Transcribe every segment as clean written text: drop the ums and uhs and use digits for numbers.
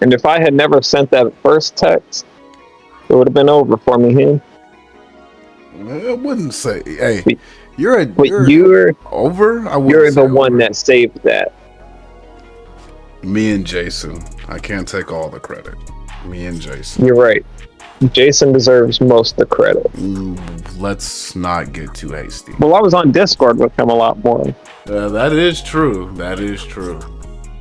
And if I had never sent that first text, it would have been over for me here. I wouldn't say. Hey, But you're over. I wouldn't you're say the one over. that saved that. Me and Jason. I can't take all the credit. Me and Jason. You're right. Jason deserves most of the credit. Let's not get too hasty. Well, I was on Discord with him a lot more. That is true. That is true.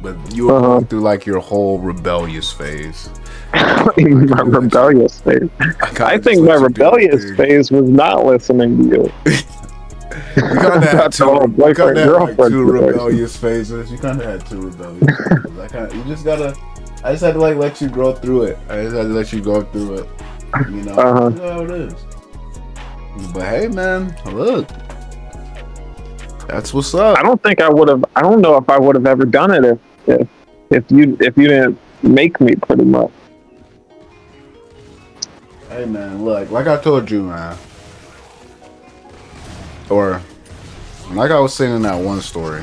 But you were going through like your whole rebellious phase. My rebellious phase. I think my rebellious phase was not listening to you. You kind of had two rebellious phases. You kind of had two rebellious phases. You just gotta. I just had to like let you grow through it. I just had to let you go through it. You know, you know how it is. But hey, man, look, that's what's up. I don't think I would have. I don't know if I would have ever done it if you didn't make me, pretty much. Hey, man, look, like I told you, man, or like I was saying in that one story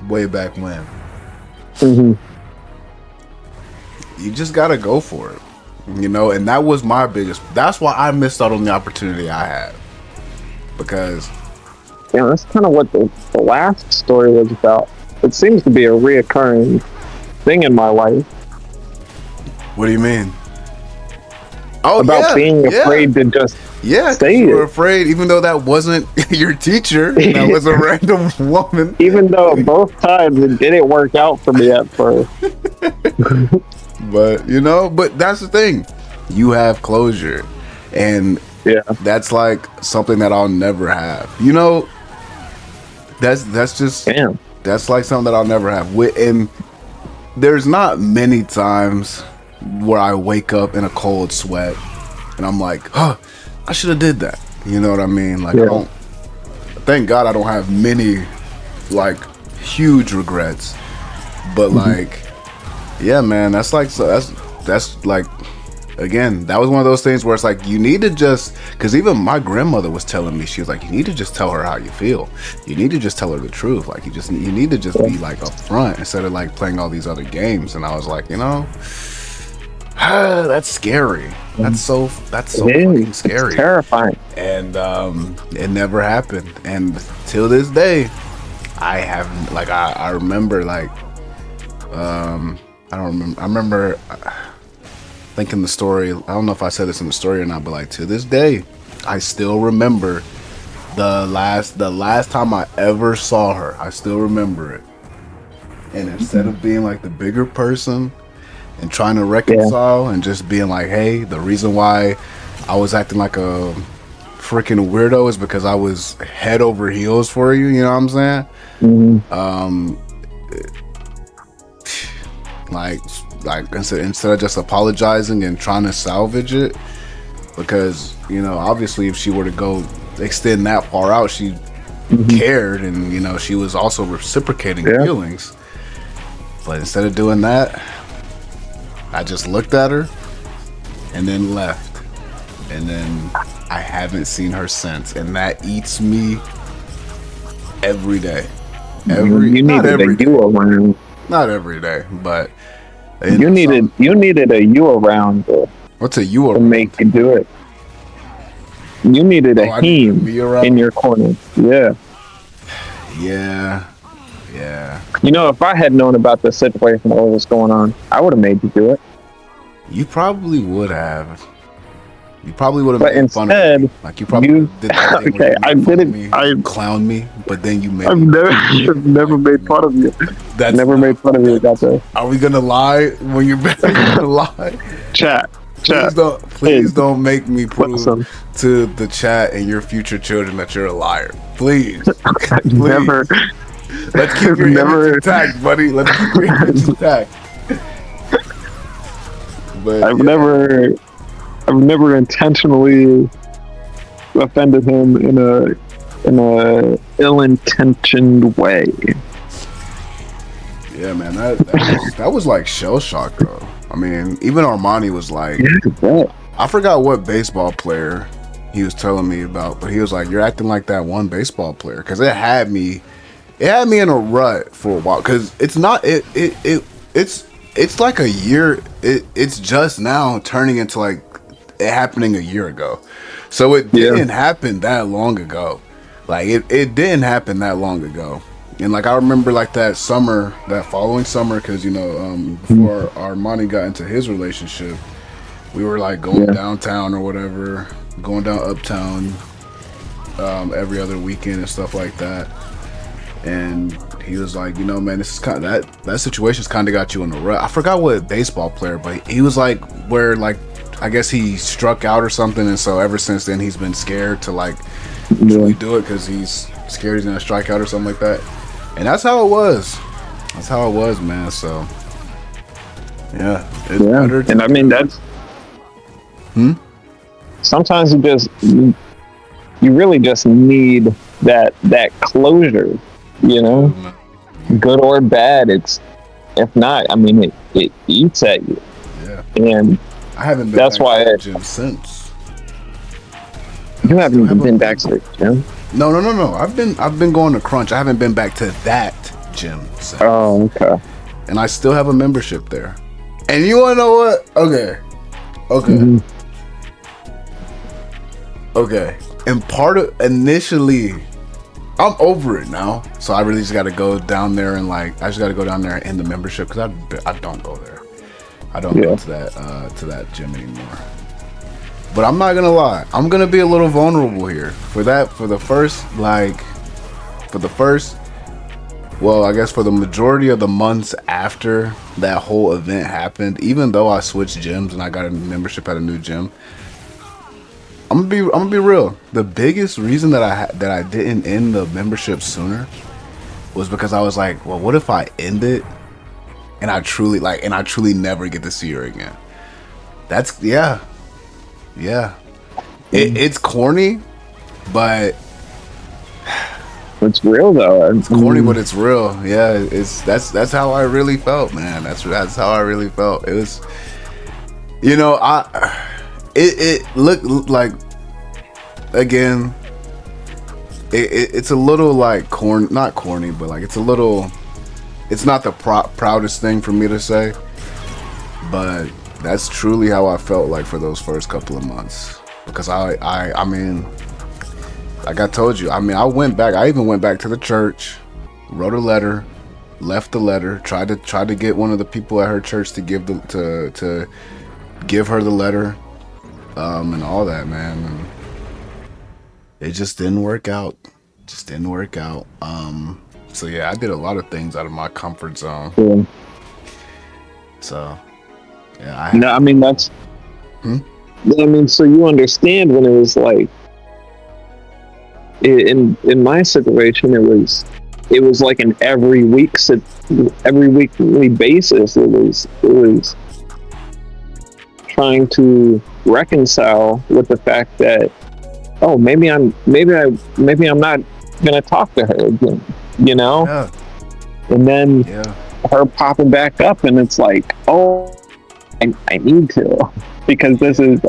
way back when. You just gotta go for it, you know. And that was my biggest. That's why I missed out on the opportunity I had, because that's kind of what the last story was about. It seems to be a reoccurring thing in my life. What do you mean? Oh, about being afraid to just say you were afraid, even though that wasn't your teacher. That was a random woman. Even though both times it didn't work out for me at first. But you know, but that's the thing. You have closure, and that's like something that I'll never have. You know, that's just that's like something that I'll never have. And there's not many times where I wake up in a cold sweat and I'm like, oh, I should have did that. You know what I mean? Like, I don't. Thank God I don't have many like huge regrets. But like, yeah, man, that's like, so that's like, again, that was one of those things where it's like, you need to just, because even my grandmother was telling me, she was like, you need to just tell her how you feel. You need to just tell her the truth. Like, you need to just be like upfront instead of like playing all these other games. And I was like, you know, that's scary. That's so fucking scary. It's terrifying. And it never happened. And till this day, I haven't, like, I remember, like, I remember thinking the story. I don't know if I said this in the story or not, but like to this day, I still remember the last time I ever saw her. I still remember it. And instead of being like the bigger person and trying to reconcile and just being like, hey, the reason why I was acting like a freaking weirdo is because I was head over heels for you. You know what I'm saying? Like instead of just apologizing and trying to salvage it, because, you know, obviously if she were to go extend that far out, she cared, and, you know, she was also reciprocating feelings. But instead of doing that, I just looked at her and then left, and then I haven't seen her since, and that eats me every day. You needed a you around. Not every day, but you needed a you around. What's a you around? To make you do it. You needed a him in your corner. Yeah. You know, if I had known about the situation, what was going on, I would have made you do it. You probably would have. You probably would have made fun of me. Like, you probably did that thing where you made fun of me, I clown me, but then you made I've never made fun of you. That's never made fun of you about that. Are we gonna lie when you're gonna lie? Chat. Please don't make me prove to the chat and your future children that you're a liar. Please. Never. Let's keep your image intact, buddy. Let's keep your image intact. But I've never intentionally offended him in a ill-intentioned way. Yeah, man, that was like shell shock, though. I mean, even Armani was like, I forgot what baseball player he was telling me about, but he was like, "You're acting like that one baseball player," because it had me in a rut for a while. Because it's it's like a year. It's just now turning into like it happening a year ago. So it didn't happen that long ago. Like it didn't happen that long ago. And like I remember like that following summer, because before Armani got into his relationship, we were like going downtown or whatever, going down uptown every other weekend and stuff like that. And he was like, man, this is kind of that situation's kind of got you in the rut. I forgot what baseball player, but he was like, where like I guess he struck out or something, and so ever since then he's been scared to like really do it because he's scared he's gonna strike out or something like that. And that's how it was. That's how it was, man. So yeah, it's better. And I mean that's. Sometimes you really just need that closure, good or bad. If not, I mean it eats at you. Yeah. And I haven't been that's back why to the gym since. You haven't even been back to the gym? No. I've been going to Crunch. I haven't been back to that gym since. Oh, okay. And I still have a membership there. And you wanna know what? Okay. Okay. And part of initially, I'm over it now. So I really just got to go down there and I just got to go down there and end the membership because I don't go there. I don't go to that gym anymore. But I'm not gonna lie, I'm gonna be a little vulnerable here for the majority of the months after that whole event happened. Even though I switched gyms and I got a membership at a new gym, I'm gonna be real. The biggest reason that I didn't end the membership sooner was because I was like, well, what if I end it and I truly never get to see her again? That's it's corny, but it's real though. It's corny, but it's real. Yeah, that's how I really felt, man. That's how I really felt. It was, it looked like, again, it's a little like not corny, but like it's not the proudest thing for me to say, but that's truly how I felt like for those first couple of months. Because I mean, like I told you, I mean, I even went back to the church, wrote a letter, left the letter, tried to get one of the people at her church to give to give her the letter, and all that, man. And it just didn't work out. So yeah, I did a lot of things out of my comfort zone. Yeah. So yeah, I mean that's. I mean, so you understand when it was like, in my situation, it was like an every weekly basis. It was trying to reconcile with the fact that, oh, maybe I'm not gonna talk to her again, Yeah. And then her popping back up, and it's like, oh, I need to, because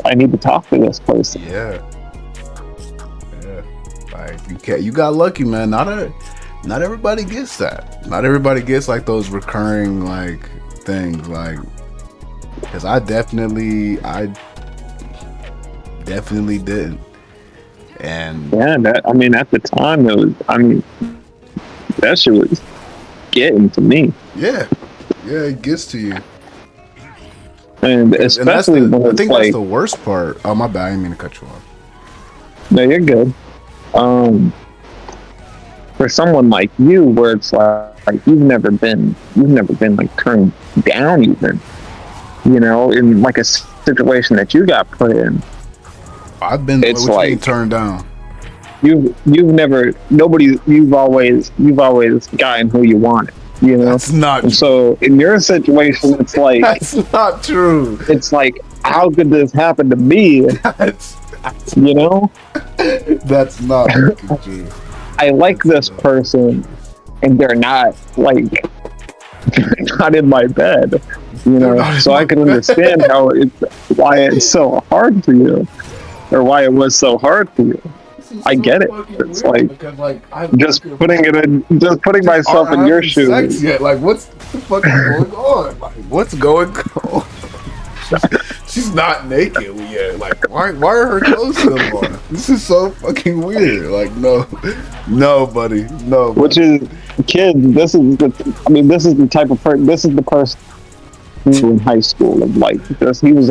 I need to talk to this person. Yeah. Like you got lucky, man. Not everybody gets that. Not everybody gets like those recurring like things, like, because I definitely didn't. And yeah, at the time that shit was getting to me. Yeah, it gets to you. And especially when I think that's the worst part. Oh, my bad. I didn't mean to cut you off. No, you're good. For someone like you, where it's like you've never been like turned down, even, in like a situation that you got put in. I've been. It's like turned down. You've always gotten who you wanted. That's not true. So in your situation, it's like that's not true. It's like, how could this happen to me? That's That's not true. I like this person, and they're not not in my bed. So I can understand why it's so hard for you, or why it was so hard for you. I get it. It's like just putting myself in your shoes. Yet. Like, what's the fuck is going on? Like, what's going on? She's not naked yet. Like, why are her clothes still on? This is so fucking weird. Like, no, buddy, no. Which is, kids. This is the type of person. This is the person in high school of like this. He was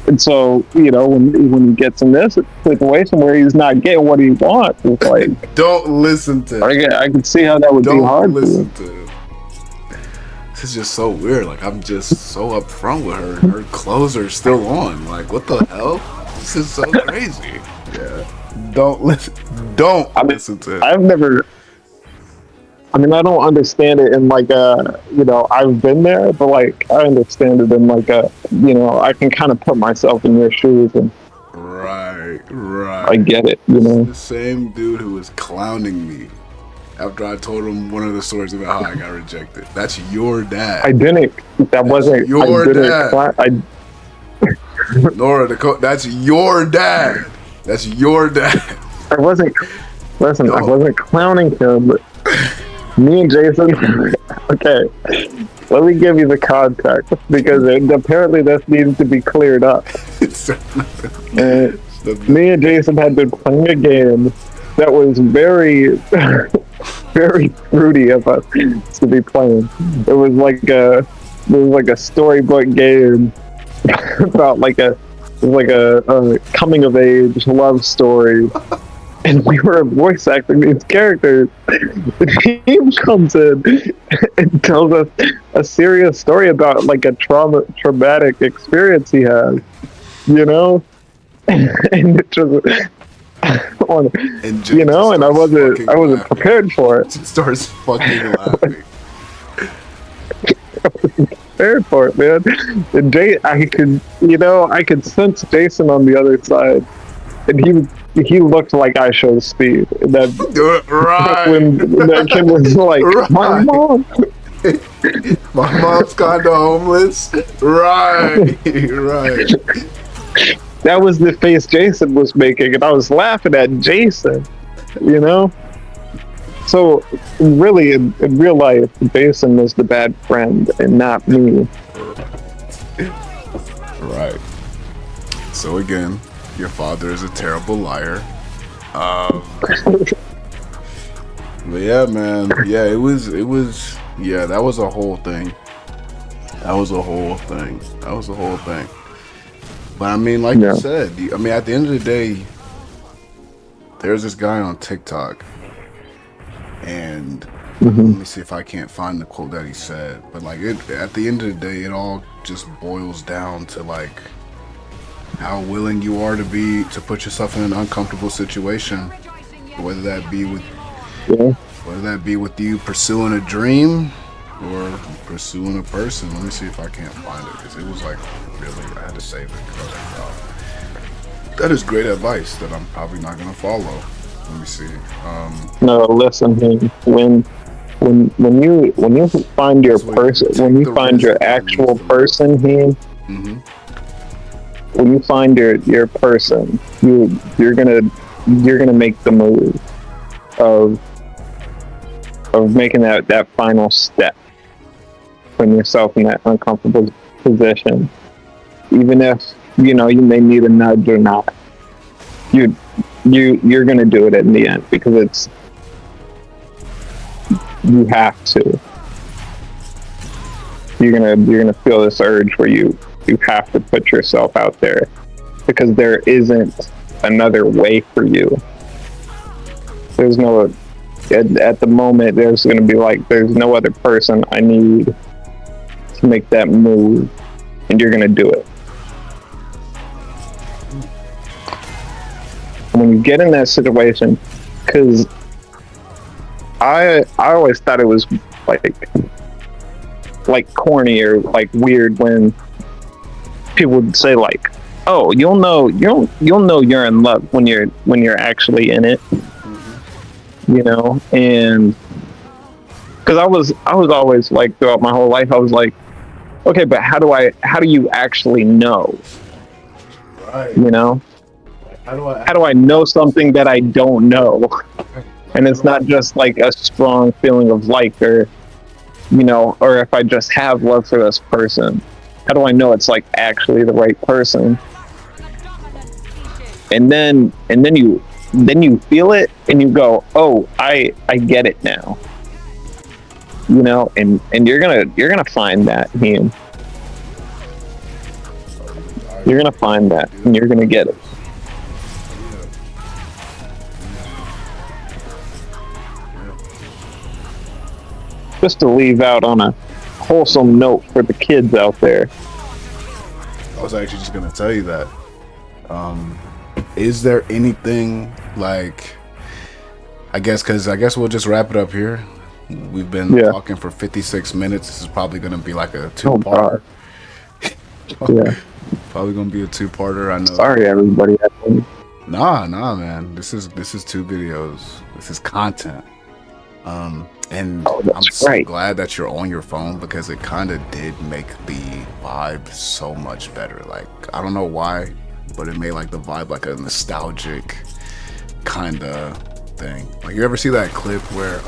and so when he gets in this situation where he's not getting what he wants, it's like don't listen to. I can see how that would be hard. Don't listen to him. This is just so weird. Like, I'm just so upfront with her. Her clothes are still on. Like, what the hell? This is so crazy. Yeah. Don't listen. Listen to it. I don't understand it in like I've been there, but like I understand it in like I can kind of put myself in your shoes and right. I get it, The same dude who was clowning me after I told him one of the stories about how I got rejected. That's your dad. I didn't. That wasn't your dad. Nora, that's your dad. That's your dad. I wasn't clowning him, but me and Jason. Okay, let me give you the context because apparently this needs to be cleared up. Me and Jason had been playing a game that was very, very fruity of us to be playing. It was like a storybook game about like a coming of age love story. And we were voice acting these characters. The team comes in and tells us a serious story about like a traumatic experience he had, and it just, and I wasn't prepared for it. She starts fucking laughing. I wasn't prepared for it, man. And I could sense Jason on the other side, and he looked like I showed speed. And that when that kid was like, my mom. My mom's kind of homeless. Right. That was the face Jason was making, and I was laughing at Jason. So really, in real life, Jason was the bad friend and not me. Right. So again, your father is a terrible liar. But yeah, man. Yeah, it was. Yeah, that was a whole thing. But I mean, like you said, at the end of the day, there's this guy on TikTok, and let me see if I can't find the quote that he said. But like, at the end of the day, it all just boils down to like how willing you are to put yourself in an uncomfortable situation, whether that be with you pursuing a dream or pursuing a person. Let me see if I can't find it, because it was like really, I had to save it because I was like, wow, that is great advice that I'm probably not gonna follow. Let me see. No, listen, when you find your person, when you find your actual person here. When you find your person, you're gonna make the move of making that final step, putting yourself in that uncomfortable position, even if you may need a nudge or not. You're gonna do it in the end because you have to. You're gonna feel this urge where you have to put yourself out there because there isn't another way for you. There's no, at the moment, there's going to be like, there's no other person I need to make that move, and you're going to do it. When you get in that situation, because I always thought it was like corny or like weird when people would say like, "Oh, you'll know you're in love when you're actually in it," and because I was always like throughout my whole life I was like, okay, but how do you actually know? Right. how do I know something that I don't know? And it's not just like a strong feeling of like, or, you know, or if I just have love for this person, how do I know it's like actually the right person? And then you feel it and you go, oh, I get it now. You know, and you're gonna find that him. You're gonna find that and you're gonna get it. Just to leave out on a wholesome note for the kids out there. I was actually just gonna tell you that. Is there anything like, I guess we'll just wrap it up here. We've been talking for 56 minutes. This is probably gonna be like a two-parter. Yeah. Probably gonna be a two-parter. I know. Sorry, everybody. Nah, man. This is 2 videos. This is content. And I'm so glad that you're on your phone, because it kind of did make the vibe so much better. Like, I don't know why, but it made like the vibe like a nostalgic kind of thing. Like, you ever see that clip where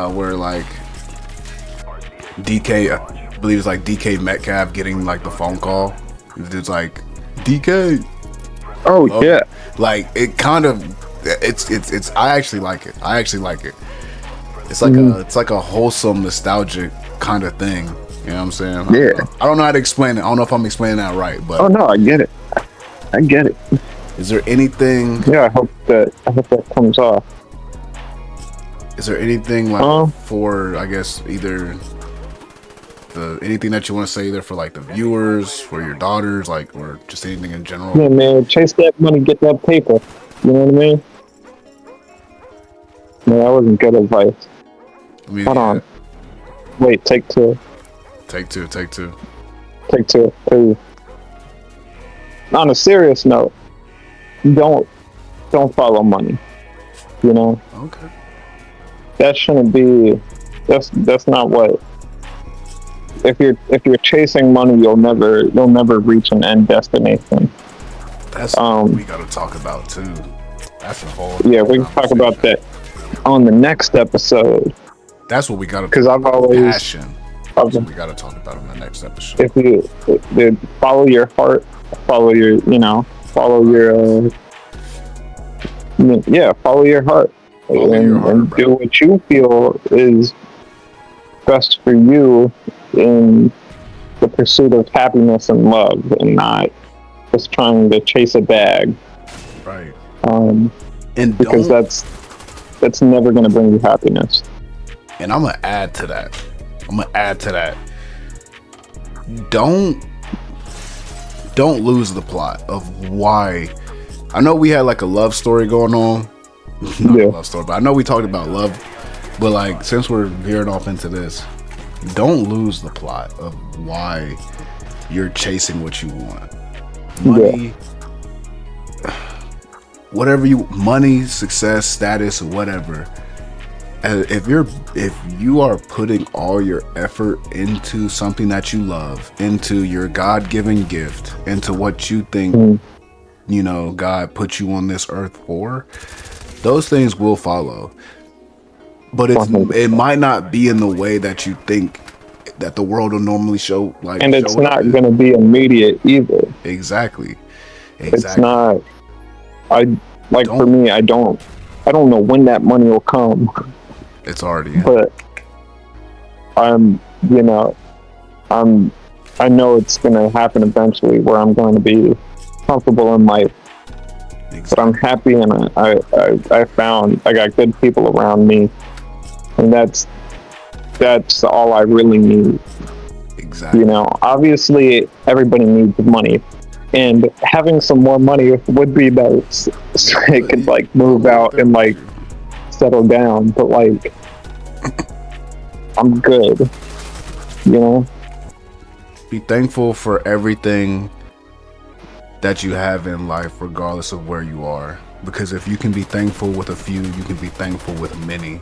where like DK, I believe it's like DK Metcalf getting like the phone call. It's like, DK. Oh yeah. Like, it kind of, it's I actually like it. It's like a wholesome, nostalgic kind of thing. You know what I'm saying? Yeah. I don't know how to explain it. I don't know if I'm explaining that right, but oh no, I get it. Is there anything? Yeah, I hope that comes off. Is there anything like for, I guess, either anything that you want to say, either for like the viewers, for your daughters, like, or just anything in general? Yeah, man, chase that money, get that paper. You know what I mean? No, that wasn't good advice. Hold on. Wait, take two. Take two. On a serious note, don't follow money. You know? Okay. That shouldn't be. That's not what. If you're chasing money, you'll never reach an end destination. That's what we got to talk about too. That's a whole. Yeah, we can talk about that on the next episode. That's what we got to. Because I've always passion. That's what we got to talk about in the next episode. If you follow your heart, follow your follow your heart, and do what you feel is best for you in the pursuit of happiness and love, and not just trying to chase a bag. Right. And because that's never going to bring you happiness. And I'm gonna add to that. Don't lose the plot of why. I know we had like a love story going on. Not a love story, but I know we talked about love. But like, since we're veering off into this, don't lose the plot of why you're chasing what you want. Money, money, success, status, whatever. If you are putting all your effort into something that you love, into your God-given gift, into what you think, you know, God put you on this earth for, those things will follow. But it might not be in the way that you think that the world will normally show. Like, and it's not going to be immediate either. Exactly. It's not. For me, I don't know when that money will come. It's already in. But I know it's going to happen eventually, where I'm going to be comfortable in life. Exactly. But I'm happy, and I found I got good people around me, and that's all I really need. Exactly. You know, obviously everybody needs money, and having some more money would be nice, so I could like move out and like settle down. But like, I'm good. You know. Be thankful for everything that you have in life, regardless of where you are. Because if you can be thankful with a few, you can be thankful with many.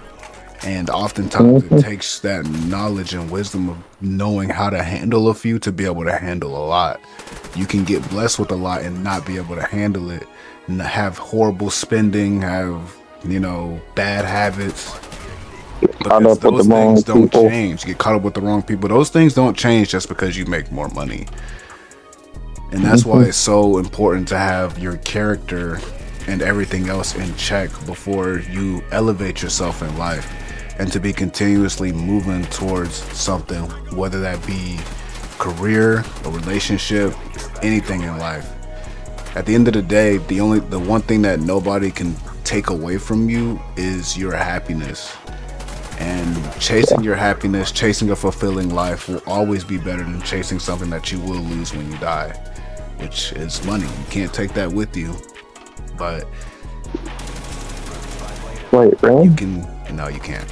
And oftentimes it takes that knowledge and wisdom of knowing how to handle a few to be able to handle a lot. You can get blessed with a lot and not be able to handle it, and have horrible spending, have, you know, bad habits. Because those things don't change. Get caught up with the wrong people. Those things don't change just because you make more money. And that's why it's so important to have your character and everything else in check before you elevate yourself in life, and to be continuously moving towards something, whether that be career, a relationship, anything in life. At the end of the day, the one thing that nobody can take away from you is your happiness. And chasing your happiness, chasing a fulfilling life will always be better than chasing something that you will lose when you die, which is money. You can't take that with you, but wait, really? You can. No, you can't.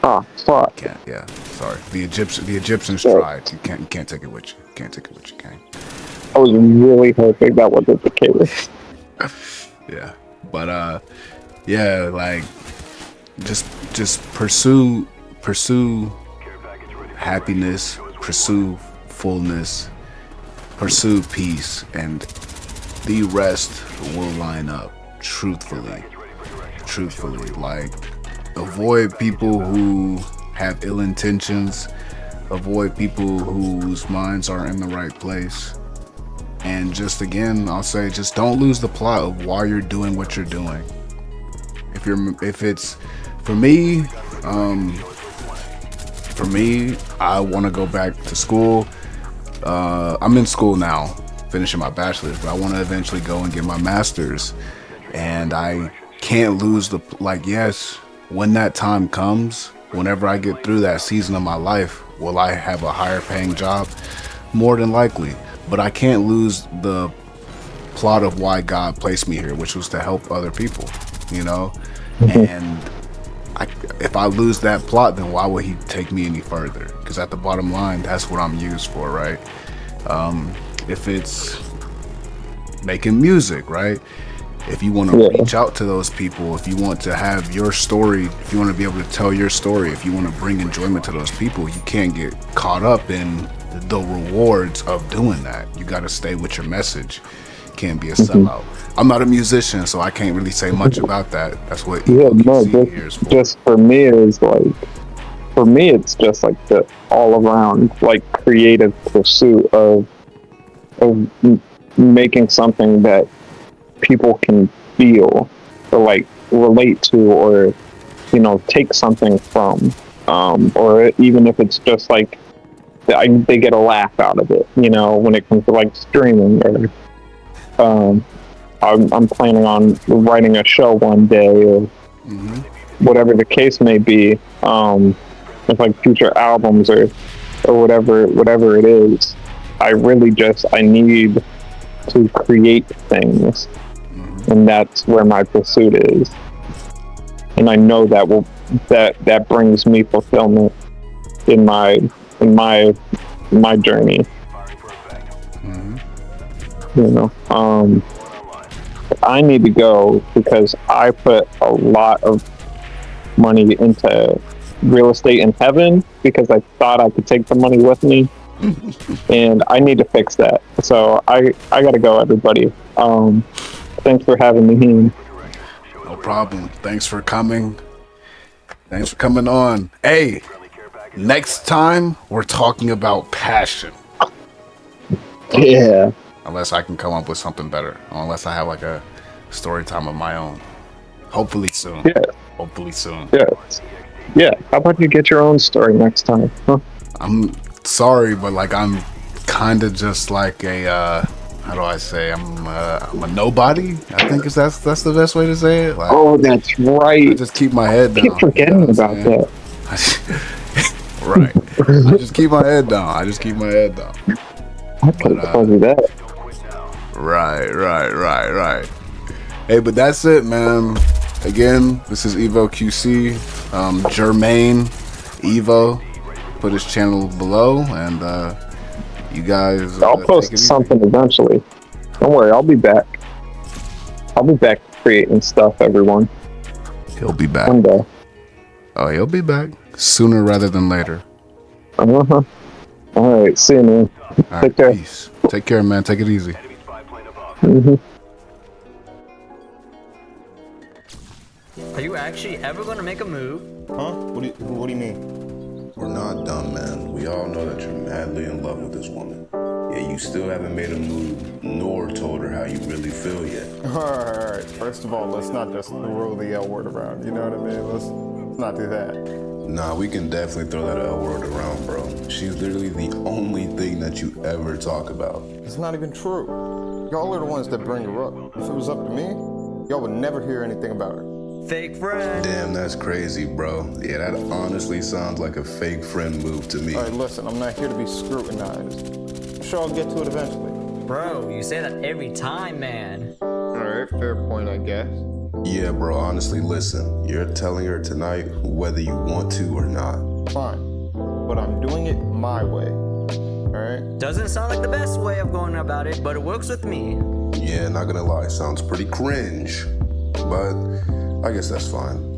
Oh, fuck. You can't. Yeah, sorry. The Egyptians tried. You can't take it with you. You can't take it with you, Kane. I was really hoping that wasn't the case. Yeah, but yeah, like just pursue happiness, pursue fullness, pursue peace, and the rest will line up. Truthfully, like, avoid people who have ill intentions, avoid people whose minds are in the right place, and just, again, I'll say, just don't lose the plot of why you're doing what you're doing. If it's for me, I want to go back to school. I'm in school now, finishing my bachelor's, but I want to eventually go and get my master's. And I can't lose yes, when that time comes, whenever I get through that season of my life, will I have a higher paying job? More than likely. But I can't lose the plot of why God placed me here, which was to help other people, you know? And if I lose that plot, then why would he take me any further? Because at the bottom line, that's what I'm used for, right? If it's making music, right? If you want to reach out to those people, if you want to have your story, if you want to be able to tell your story, if you want to bring enjoyment to those people, you can't get caught up in the rewards of doing that. You got to stay with your message. You can't be a sellout. I'm not a musician, so I can't really say much about that. That's what EVOQC hears for. Just for me, it's just like the all around, like, creative pursuit of making something that people can feel or like relate to, or, you know, take something from, or even if it's just like they get a laugh out of it, you know, when it comes to like streaming, or I'm planning on writing a show one day, or whatever the case may be, with like future albums or whatever it is. I need to create things, and that's where my pursuit is. And I know that brings me fulfillment in my journey. You know, I need to go because I put a lot of money into real estate in heaven because I thought I could take the money with me. And I need to fix that. So I gotta go, everybody. Thanks for having me here. No problem. Thanks for coming. Thanks for coming on. Hey, next time we're talking about passion. Yeah. Unless I can come up with something better. Unless I have like a story time of my own. Hopefully soon. Yeah. Hopefully soon. Yeah. Yeah. How about you get your own story next time? Huh? I'm sorry, but like I'm kind of just like a how do I say? I'm a nobody. I think that's the best way to say it. Like, oh, that's right. I just keep my head down. I keep forgetting about that. Right. I just keep my head down. I could tell you that. Right. Hey, but that's it, man. Again, this is EVOQC. Jermaine Evo. Put his channel below, and you guys. I'll post something eventually. Don't worry, I'll be back. I'll be back creating stuff, everyone. He'll be back. One day. Oh, he'll be back sooner rather than later. Uh-huh. All right, see you, man. Take care. Peace. Take care, man. Take it easy. Mm-hmm. Are you actually ever gonna make a move? Huh? What do you mean? We're not done, man. We all know that you're madly in love with this woman. Yet you still haven't made a move nor told her how you really feel yet. Alright. First of all, let's not just throw the L word around. You know what I mean? Let's not do that. Nah, we can definitely throw that L word around, bro. She's literally the only thing that you ever talk about. It's not even true. Y'all are the ones that bring her up. If it was up to me, y'all would never hear anything about her. Fake friend. Damn, that's crazy, bro. Yeah, that honestly sounds like a fake friend move to me. Alright, listen, I'm not here to be scrutinized. I'm sure I'll get to it eventually. Bro, you say that every time, man. Alright, fair point, I guess. Yeah, bro, honestly, listen. You're telling her tonight whether you want to or not. Fine. But I'm doing it my way. Alright? Doesn't sound like the best way of going about it, but it works with me. Yeah, not gonna lie, sounds pretty cringe. But I guess that's fine.